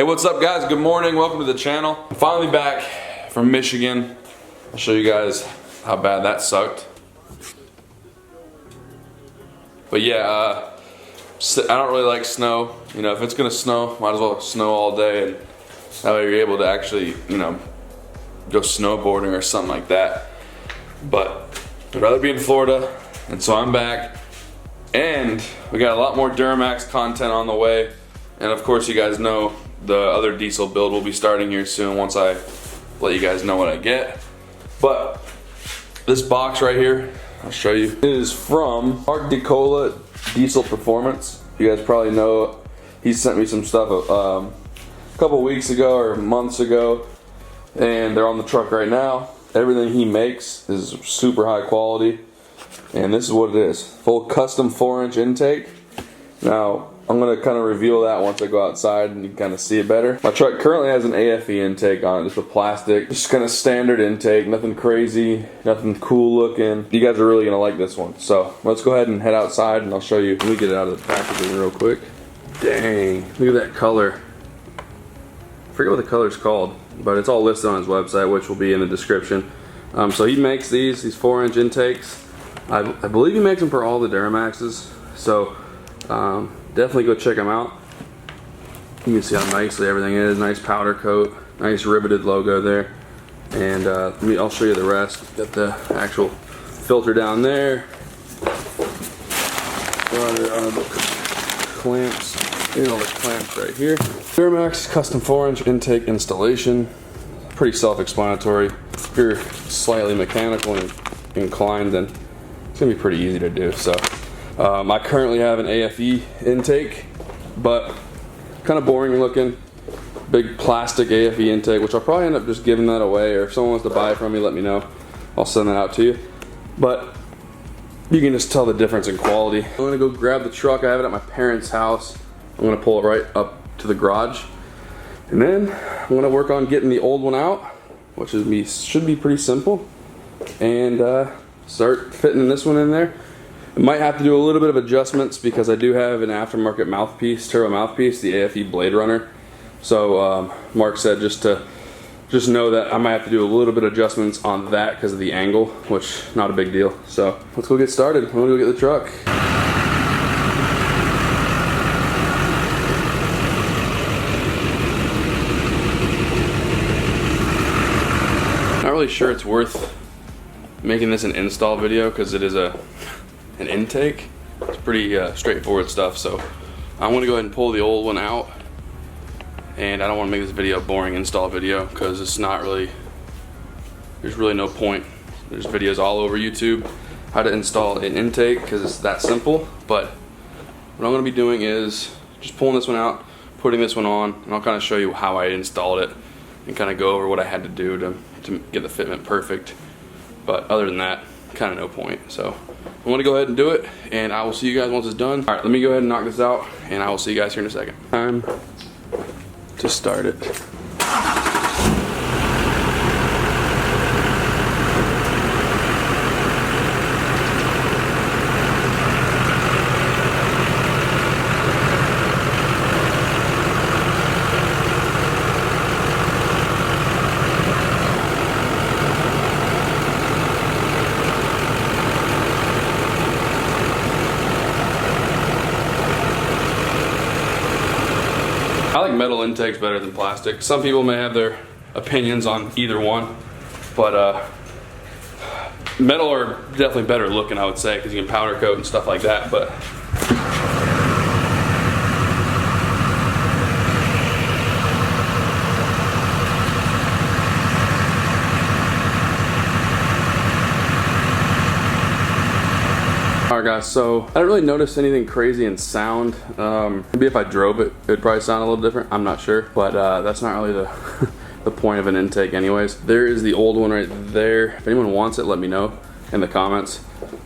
what's up guys? Good morning, welcome to the channel. I'm finally back from Michigan. I'll show you guys how bad that sucked. But yeah, I don't really like snow. You know, if it's gonna snow, might as well snow all day, and that way you're able to actually, you know, go snowboarding or something like that. But I'd rather be in Florida, and so I'm back. And we got a lot more DURAMAX content on the way. And of course you guys know the other diesel build will be starting here soon once I let you guys know what I get. But this box right here, I'll show you. It is from Mark Decola Diesel Performance. You guys probably know he sent me some stuff a couple weeks ago or months ago, and they're on the truck right now. Everything he makes is super high quality, and this is what it is. Full custom 4-inch intake. Now I'm going to kind of reveal that once I go outside and you can kind of see it better. My truck currently has an AFE intake on it, just a plastic, just kind of standard intake, nothing crazy, nothing cool looking. You guys are really going to like this one. So let's go ahead and head outside and I'll show you. Let me get it out of the packaging real quick. Dang, look at that color. I forget what the color's called, but it's all listed on his website, which will be in the description. So he makes these 4-inch intakes. I believe he makes them for all the DURAMAXes. So definitely go check them out. You can see how nicely everything is. Nice powder coat, nice riveted logo there. And I'll show you the rest. Got the actual filter down there. Clamps. Here's all the clamps right here. DURAMAX custom 4-inch intake installation. Pretty self-explanatory. If you're slightly mechanical and inclined, then it's gonna be pretty easy to do. So I currently have an AFE intake, but kind of boring looking. Big plastic AFE intake, which I'll probably end up just giving that away, or if someone wants to buy it from me, let me know. I'll send that out to you. But you can just tell the difference in quality. I'm gonna go grab the truck. I have it at my parents' house. I'm gonna pull it right up to the garage. And then I'm gonna work on getting the old one out, which should be pretty simple. And start fitting this one in there. I might have to do a little bit of adjustments because I do have an aftermarket mouthpiece, turbo mouthpiece, the AFE Blade Runner. So Mark said just know that I might have to do a little bit of adjustments on that because of the angle, which not a big deal. So let's go get started. I'm gonna go get the truck. Not really sure it's worth making this an install video because it is an intake. It's pretty straightforward stuff, so I'm gonna go ahead and pull the old one out, and I don't want to make this video a boring install video because it's not really, there's really no point. There's videos all over YouTube how to install an intake because it's that simple. But what I'm gonna be doing is just pulling this one out, putting this one on, and I'll kind of show you how I installed it and kind of go over what I had to do to get the fitment perfect. But other than that, kind of no point. So I'm gonna go ahead and do it, and I will see you guys once it's done. All right, let me go ahead and knock this out, and I will see you guys here in a second. Time to start it. I like metal intakes better than plastic. Some people may have their opinions on either one, but metal are definitely better looking, I would say, because you can powder coat and stuff like that. But alright guys, so I didn't really notice anything crazy in sound. Maybe if I drove it, it would probably sound a little different. I'm not sure, but that's not really the point of an intake anyways. There is the old one right there. If anyone wants it, let me know in the comments,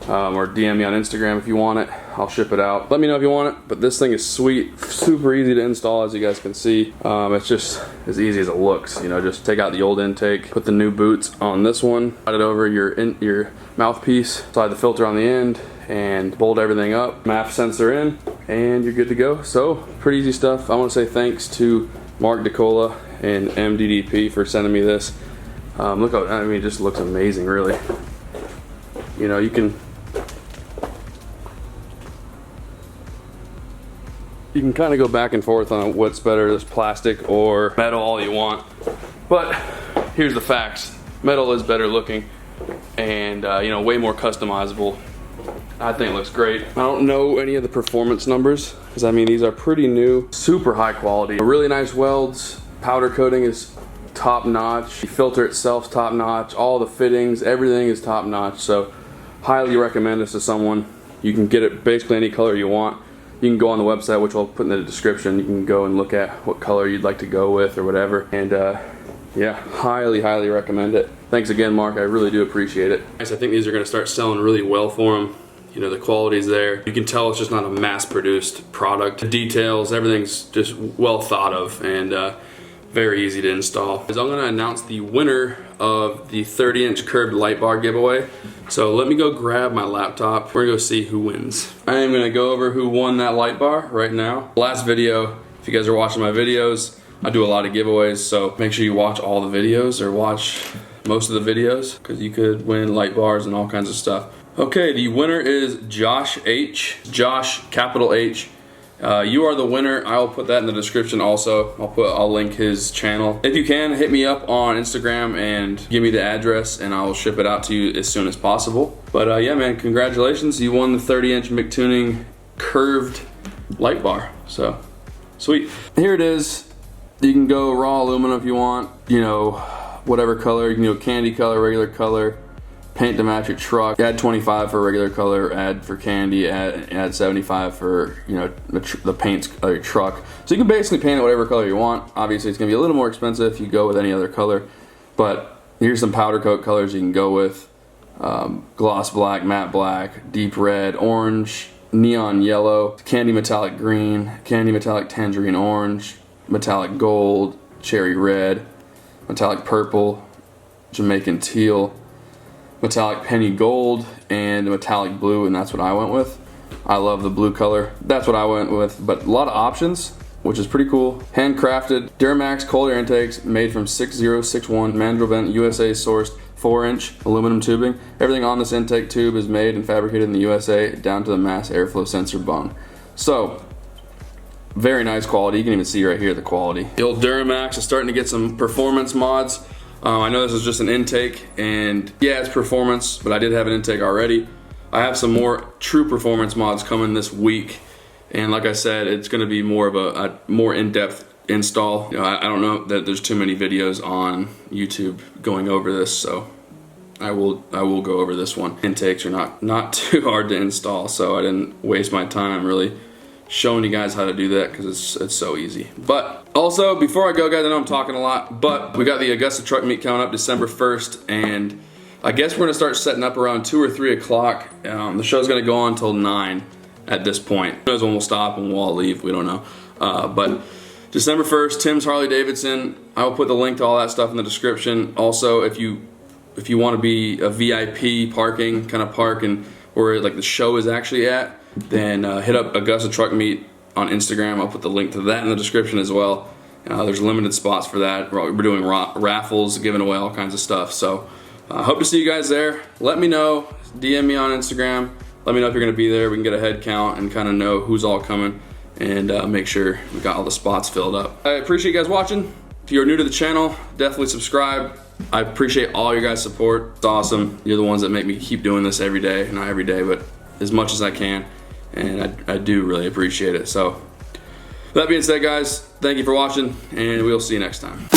or DM me on Instagram if you want it. I'll ship it out. Let me know if you want it, but this thing is sweet, super easy to install, as you guys can see. It's just as easy as it looks. You know, just take out the old intake, put the new boots on this one, slide it over your mouthpiece, slide the filter on the end, and bolt everything up, MAF sensor in, and you're good to go. So pretty easy stuff. I want to say thanks to Mark Decola and MDDP for sending me this. Look how, I mean, it just looks amazing, really. You know, you can kind of go back and forth on what's better, this plastic or metal all you want. But here's the facts. Metal is better looking and you know, way more customizable. I think it looks great. I don't know any of the performance numbers because I mean, these are pretty new, super high quality. Really nice welds. Powder coating is top notch. The filter itself's top notch. All the fittings, everything is top notch. So highly recommend this to someone. You can get it basically any color you want. You can go on the website, which I'll put in the description. You can go and look at what color you'd like to go with or whatever. And yeah, highly recommend it. Thanks again, Mark. I really do appreciate it. I think these are gonna start selling really well for them. You know, the quality's there. You can tell it's just not a mass-produced product. The details, everything's just well thought of and very easy to install. I'm gonna announce the winner of the 30-inch curved light bar giveaway. So let me go grab my laptop. We're gonna go see who wins. I am gonna go over who won that light bar right now. Last video, if you guys are watching my videos, I do a lot of giveaways, so make sure you watch all the videos or watch most of the videos because you could win light bars and all kinds of stuff. Okay, the winner is Josh H. Josh, capital H. You are the winner. I will put that in the description also. I'll link his channel. If you can, hit me up on Instagram and give me the address and I will ship it out to you as soon as possible. But yeah, man, congratulations. You won the 30-inch McTuning curved light bar. So, sweet. Here it is. You can go raw aluminum if you want, you know, whatever color. You can go candy color, regular color. Paint to match your truck. Add 25 for regular color, add for candy, add 75 for, you know, the paints of your truck. So you can basically paint it whatever color you want. Obviously it's gonna be a little more expensive if you go with any other color, but here's some powder coat colors you can go with. Gloss black, matte black, deep red, orange, neon yellow, candy metallic green, candy metallic tangerine orange, metallic gold, cherry red, metallic purple, Jamaican teal, metallic penny gold, and metallic blue, and that's what I went with. I love the blue color. That's what I went with, but a lot of options, which is pretty cool. Handcrafted DURAMAX cold air intakes made from 6061 mandrel bent USA sourced 4-inch aluminum tubing. Everything on this intake tube is made and fabricated in the USA down to the mass airflow sensor bung. So, very nice quality. You can even see right here the quality. The old DURAMAX is starting to get some performance mods. I know this is just an intake, and yeah, it's performance, but I did have an intake already. I have some more true performance mods coming this week, and like I said, it's going to be more of a more in-depth install. You know, I don't know that there's too many videos on YouTube going over this, so I will go over this one. Intakes are not too hard to install, so I didn't waste my time really showing you guys how to do that because it's so easy. But also, before I go, guys, I know I'm talking a lot, but we got the Augusta truck meet coming up December 1st, and I guess we're gonna start setting up around 2 or 3 o'clock. The show's gonna go on until 9 at this point. Who knows when we'll stop and we'll all leave, we don't know. But December 1st, Tim's Harley Davidson. I will put the link to all that stuff in the description. Also, if you want to be a VIP parking, kind of park and where like the show is actually at, then hit up Augusta Truck Meet on Instagram. I'll put the link to that in the description as well. There's limited spots for that. We're doing raffles, giving away all kinds of stuff. So I hope to see you guys there. Let me know. DM me on Instagram. Let me know if you're going to be there. We can get a head count and kind of know who's all coming and make sure we got all the spots filled up. I appreciate you guys watching. If you're new to the channel, definitely subscribe. I appreciate all your guys' support. It's awesome. You're the ones that make me keep doing this every day. Not every day, but as much as I can. And I do really appreciate it. So that being said, guys, thank you for watching, and we'll see you next time.